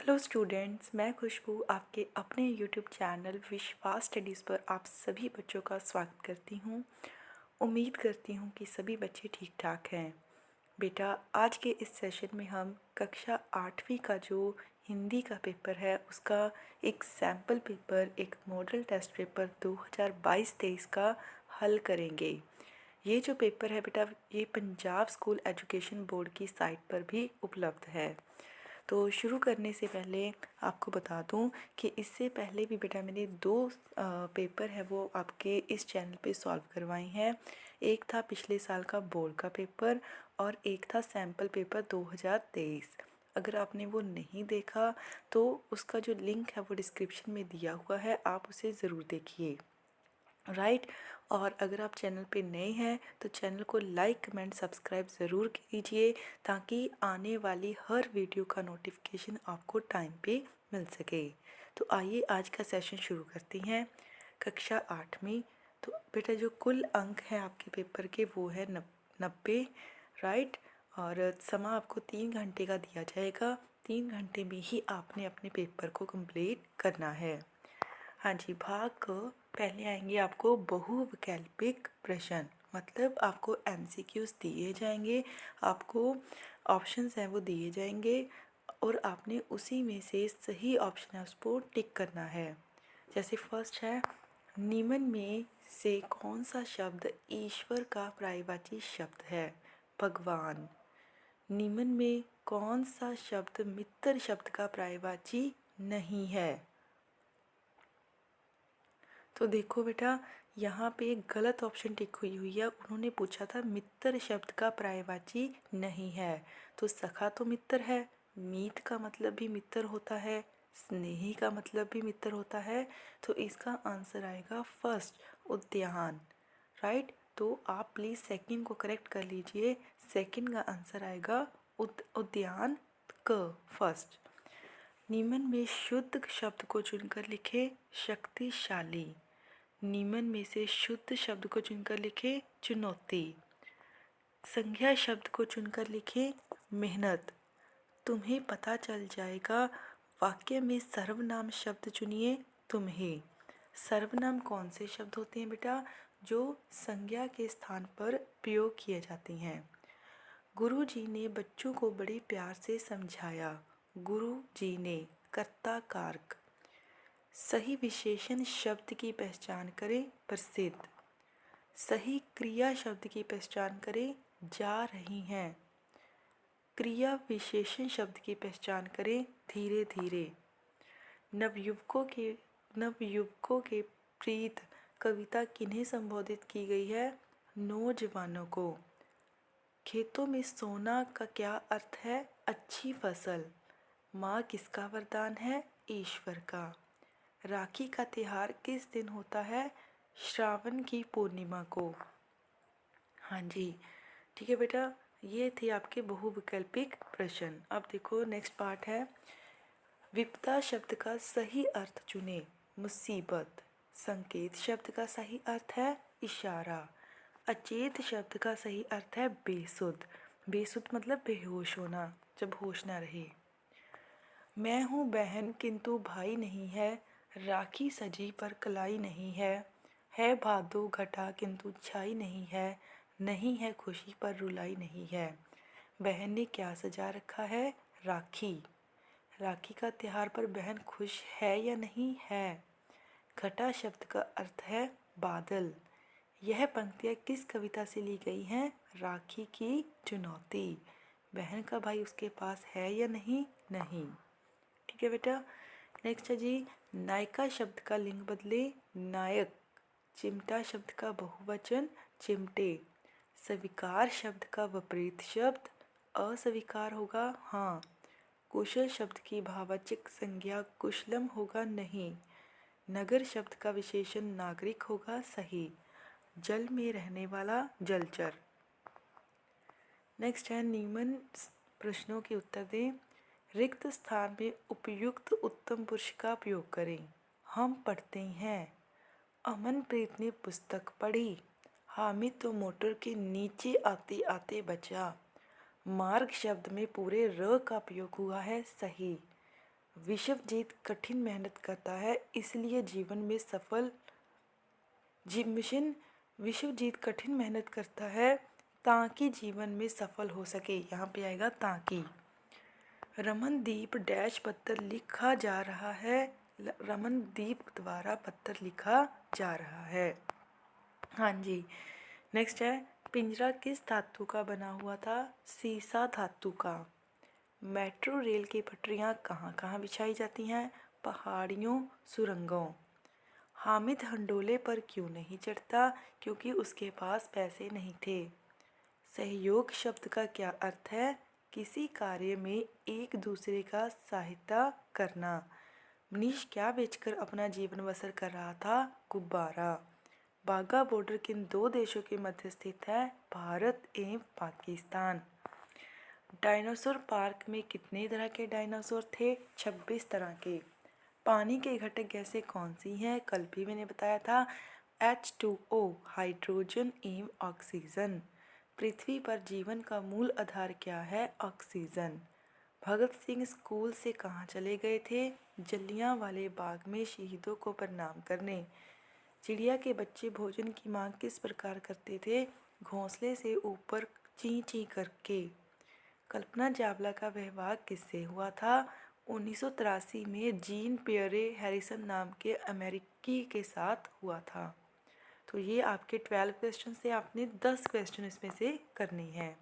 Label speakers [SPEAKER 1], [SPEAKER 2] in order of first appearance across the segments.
[SPEAKER 1] Hello students, मैं खुशबू आपके अपने यूट्यूब चैनल विश्वास स्टडीज़ पर आप सभी बच्चों का स्वागत करती हूँ। उम्मीद करती हूँ कि सभी बच्चे ठीक ठाक हैं। बेटा, आज के इस सेशन में हम कक्षा 8वीं का जो हिंदी का पेपर है उसका एक सैम्पल पेपर, एक मॉडल टेस्ट पेपर 2022-23 का हल करेंगे। ये जो पेपर है बेटा, ये पंजाब स्कूल एजुकेशन बोर्ड की साइट पर भी उपलब्ध है। तो शुरू करने से पहले आपको बता दूं कि इससे पहले भी बेटा मैंने दो पेपर है वो आपके इस चैनल पे सॉल्व करवाए हैं। एक था पिछले साल का बोर्ड का पेपर और एक था सैम्पल पेपर 2023। अगर आपने वो नहीं देखा तो उसका जो लिंक है वो डिस्क्रिप्शन में दिया हुआ है, आप उसे ज़रूर देखिए। राइट। और अगर आप चैनल पे नए हैं तो चैनल को लाइक कमेंट सब्सक्राइब ज़रूर कीजिए ताकि आने वाली हर वीडियो का नोटिफिकेशन आपको टाइम पे मिल सके। तो आइए आज का सेशन शुरू करते हैं। कक्षा 8 में तो बेटा जो कुल अंक हैं आपके पेपर के वो है 90। राइट। और समय आपको 3 घंटे का दिया जाएगा। 3 घंटे में ही आपने अपने पेपर को कंप्लीट करना है। हाँ जी, भाग क पहले आएंगे आपको बहुविकल्पिक प्रश्न, मतलब आपको एमसीक्यूज दिए जाएंगे, आपको ऑप्शंस हैं वो दिए जाएंगे और आपने उसी में से सही ऑप्शन है उसको टिक करना है। जैसे फर्स्ट है, निम्न में से कौन सा शब्द ईश्वर का पर्यायवाची शब्द है? भगवान। निम्न में कौन सा शब्द मित्र शब्द का पर्यायवाची नहीं है? तो देखो बेटा, यहाँ पे एक गलत ऑप्शन टिक हुई है। उन्होंने पूछा था मित्र शब्द का पर्यायवाची नहीं है। तो सखा तो मित्र है, मीत का मतलब भी मित्र होता है, स्नेही का मतलब भी मित्र होता है। तो इसका आंसर आएगा फर्स्ट, उद्यान। राइट। तो आप प्लीज़ सेकंड को करेक्ट कर लीजिए। सेकंड का आंसर आएगा उद्यान क, फर्स्ट। निम्न में शुद्ध शब्द को चुनकर लिखे शक्तिशाली। निम्न में से शुद्ध शब्द को चुनकर लिखे चुनौती। संज्ञा शब्द को चुनकर लिखे मेहनत। तुम्हें पता चल जाएगा। वाक्य में सर्वनाम शब्द चुनिए तुम्हें। सर्वनाम कौन से शब्द होते हैं बेटा? जो संज्ञा के स्थान पर प्रयोग किए जाते हैं। गुरु जी ने बच्चों को बड़े प्यार से समझाया। गुरु जी ने, कर्ता कारक। सही विशेषण शब्द की पहचान करें प्रसिद्ध। सही क्रिया शब्द की पहचान करें जा रही हैं। क्रिया विशेषण शब्द की पहचान करें धीरे धीरे। नवयुवकों के प्रीत कविता किन्हें संबोधित की गई है? नौजवानों को। खेतों में सोना का क्या अर्थ है? अच्छी फसल। माँ किसका वरदान है? ईश्वर का। राखी का त्योहार किस दिन होता है? श्रावण की पूर्णिमा को। हाँ जी, ठीक है बेटा, ये थे आपके बहुविकल्पिक प्रश्न। अब देखो नेक्स्ट पार्ट है, विपदा शब्द का सही अर्थ चुने। मुसीबत। संकेत शब्द का सही अर्थ है इशारा। अचेत शब्द का सही अर्थ है बेसुध। बेसुध मतलब बेहोश होना, जब होश ना रहे। मैं हूँ बहन किंतु भाई नहीं है। राखी सजी पर कलाई नहीं है भादो घटा किंतु छाई नहीं है। नहीं है खुशी पर रुलाई नहीं है। बहन ने क्या सजा रखा है? राखी। राखी का त्योहार पर बहन खुश है या नहीं है? घटा शब्द का अर्थ है बादल। यह पंक्तियाँ किस कविता से ली गई हैं? राखी की चुनौती। बहन का भाई उसके पास है या नहीं? नहीं। ठीक है बेटा, नेक्स्ट है जी, नायिका शब्द का लिंग बदले नायक। चिमटा शब्द का बहुवचन चिमटे। स्वीकार शब्द का विपरीत शब्द अस्वीकार होगा हाँ। कुशल शब्द की भाववाचक संज्ञा कुशलम होगा नहीं। नगर शब्द का विशेषण नागरिक होगा सही। जल में रहने वाला जलचर। नेक्स्ट है, निम्न प्रश्नों के उत्तर दें। रिक्त स्थान में उपयुक्त उत्तम पुरुष का प्रयोग करें। हम पढ़ते हैं। अमनप्रीत ने पुस्तक पढ़ी। हामिद तो मोटर के नीचे आते आते बचा। मार्ग शब्द में पूरे र का प्रयोग हुआ है सही। विश्वजीत कठिन मेहनत करता है इसलिए जीवन में सफल मिशन विश्वजीत कठिन मेहनत करता है ताकि जीवन में सफल हो सके। यहाँ पे आएगा ताकि। रमनदीप डैश पत्र लिखा जा रहा है। रमनदीप द्वारा पत्र लिखा जा रहा है। हाँ जी। नेक्स्ट है, पिंजरा किस धातु का बना हुआ था? सीसा धातु का। मेट्रो रेल की पटरियाँ कहाँ कहाँ बिछाई जाती हैं? पहाड़ियों, सुरंगों। हामिद हंडोले पर क्यों नहीं चढ़ता? क्योंकि उसके पास पैसे नहीं थे। सहयोग शब्द का क्या अर्थ है? किसी कार्य में एक दूसरे का सहायता करना। मनीष क्या बेचकर अपना जीवन बसर कर रहा था? गुब्बारा। बाघा बॉर्डर किन दो देशों के मध्य स्थित है? भारत एवं पाकिस्तान। डायनासोर पार्क में कितने तरह के डायनासोर थे? 26 तरह के। पानी के घटक गैसें कौन सी हैं? कल भी मैंने बताया था, H2O, हाइड्रोजन एवं ऑक्सीजन। पृथ्वी पर जीवन का मूल आधार क्या है? ऑक्सीजन। भगत सिंह स्कूल से कहाँ चले गए थे? जलियांवाले बाग में शहीदों को प्रणाम करने। चिड़िया के बच्चे भोजन की मांग किस प्रकार करते थे? घोंसले से ऊपर ची ची करके। कल्पना चावला का विवाह किससे हुआ था? 1983 में जीन पियरे हैरिसन नाम के अमेरिकी के साथ हुआ था। तो ये आपके 12 क्वेश्चन से आपने 10 क्वेश्चन इसमें से करनी है।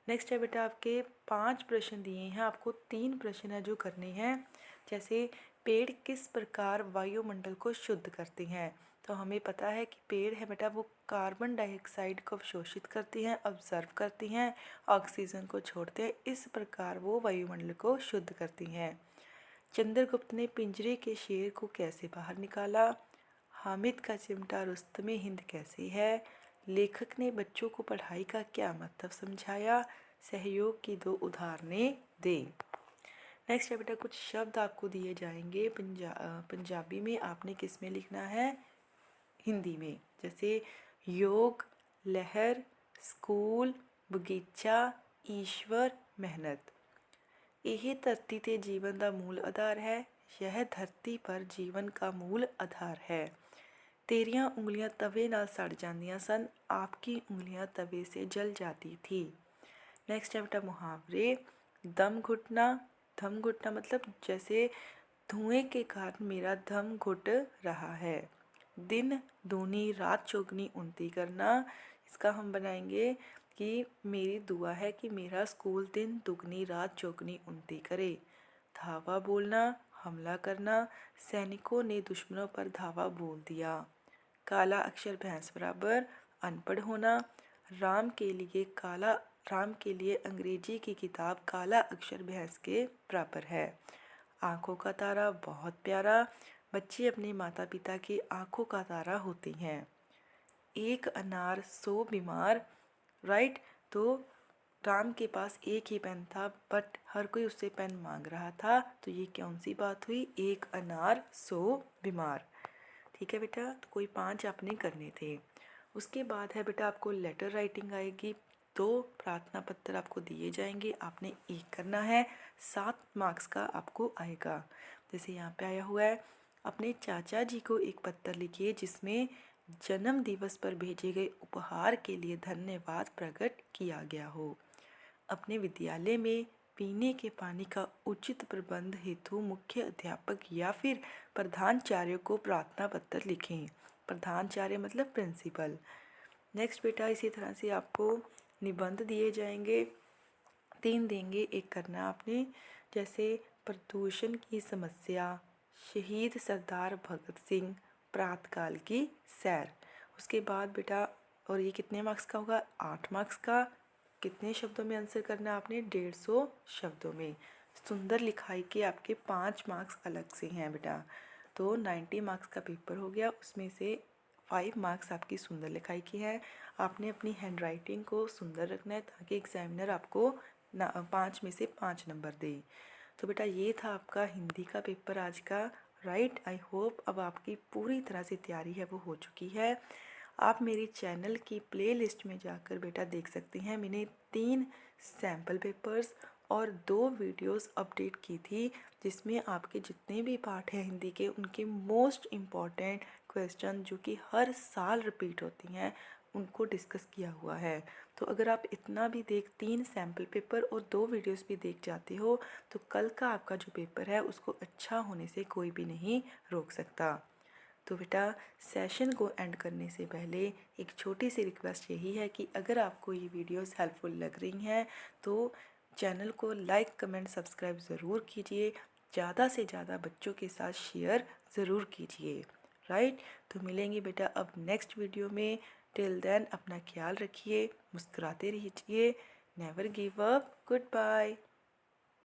[SPEAKER 1] नेक्स्ट है बेटा, आपके 5 प्रश्न दिए हैं, आपको 3 प्रश्न है जो करने हैं। जैसे पेड़ किस प्रकार वायुमंडल को शुद्ध करते हैं? तो हमें पता है कि पेड़ है बेटा वो कार्बन डाइऑक्साइड को अवशोषित करती हैं, ऑब्जर्व करती हैं, ऑक्सीजन को छोड़ते हैं, इस प्रकार वो वायुमंडल को शुद्ध करती हैं। चंद्रगुप्त ने पिंजरे के शेर को कैसे बाहर निकाला? हामिद का चिमटा रुस्तम हिंद कैसे है? लेखक ने बच्चों को पढ़ाई का क्या मतलब समझाया? सहयोग की 2 उदाहरणें दें। नेक्स्ट है बेटा, कुछ शब्द आपको दिए जाएंगे पंजाबी में, आपने किस में लिखना है? हिंदी में। जैसे योग, लहर, स्कूल, बगीचा, ईश्वर, मेहनत। यह धरती ते जीवन का मूल आधार है। यह धरती पर जीवन का मूल आधार है। तेरियां उंगलियां तवे नाल सड़ जांदियां सन, आपकी उंगलियां तवे से जल जाती थी। नेक्स्ट है बेटा मुहावरे। दम घुटना। दम घुटना मतलब जैसे धुएं के कारण मेरा दम घुट रहा है। दिन दूनी रात चौगनी उनती करना, इसका हम बनाएंगे कि मेरी दुआ है कि मेरा स्कूल दिन दुगनी रात चौगनी उनती करे। धावा बोलना, हमला करना, सैनिकों ने दुश्मनों पर धावा बोल दिया। काला अक्षर भैंस बराबर अनपढ़ होना। राम के लिए अंग्रेजी की किताब काला अक्षर भैंस के बराबर है। आँखों का तारा बहुत प्यारा, बच्चे अपने माता पिता की आँखों का तारा होते हैं। एक अनार 100 बीमार, राइट। तो राम के पास एक ही पेन था बट हर कोई उससे पेन मांग रहा था, तो ये कौन सी बात हुई? एक अनार 100 बीमार। ठीक है बेटा, तो कोई 5 आपने करने थे। उसके बाद है बेटा आपको लेटर राइटिंग आएगी। 2 प्रार्थना पत्र आपको दिए जाएंगे, आपने एक करना है। 7 मार्क्स का आपको आएगा। जैसे यहाँ पे आया हुआ है, अपने चाचा जी को एक पत्र लिखिए जिसमें जन्म दिवस पर भेजे गए उपहार के लिए धन्यवाद प्रकट किया गया हो। अपने विद्यालय में पीने के पानी का उचित प्रबंध हेतु मुख्य अध्यापक या फिर प्रधानाचार्य को प्रार्थना पत्र लिखें। प्रधानाचार्य मतलब प्रिंसिपल। नेक्स्ट बेटा, इसी तरह से आपको निबंध दिए जाएंगे, 3 देंगे, एक करना आपने। जैसे प्रदूषण की समस्या, शहीद सरदार भगत सिंह, प्रातःकाल की सैर। उसके बाद बेटा, और ये कितने मार्क्स का होगा? 8 मार्क्स का। कितने शब्दों में आंसर करना आपने? 150 शब्दों में। सुंदर लिखाई के आपके 5 मार्क्स अलग से हैं बेटा। तो 90 मार्क्स का पेपर हो गया, उसमें से 5 मार्क्स आपकी सुंदर लिखाई की है। आपने अपनी हैंड राइटिंग को सुंदर रखना है ताकि एग्जामिनर आपको 5 में से 5 नंबर दे। तो बेटा ये था आपका हिंदी का पेपर आज का, राइट। आई होप अब आपकी पूरी तरह से तैयारी है वो हो चुकी है। आप मेरे चैनल की प्लेलिस्ट में जाकर बेटा देख सकते हैं, मैंने 3 सैम्पल पेपर्स और 2 वीडियोस अपडेट की थी जिसमें आपके जितने भी पार्ट हैं हिंदी के उनके मोस्ट इम्पॉर्टेंट क्वेश्चन जो कि हर साल रिपीट होती हैं उनको डिस्कस किया हुआ है। तो अगर आप इतना भी 3 सैम्पल पेपर और 2 वीडियोस भी देख जाते हो तो कल का आपका जो पेपर है उसको अच्छा होने से कोई भी नहीं रोक सकता। तो बेटा सेशन को एंड करने से पहले एक छोटी सी रिक्वेस्ट यही है कि अगर आपको ये वीडियोस हेल्पफुल लग रही हैं तो चैनल को लाइक कमेंट सब्सक्राइब ज़रूर कीजिए, ज़्यादा से ज़्यादा बच्चों के साथ शेयर ज़रूर कीजिए। राइट, तो मिलेंगे बेटा अब नेक्स्ट वीडियो में। टिल देन अपना ख्याल रखिए, मुस्कुराते रहिए, never give up, good bye.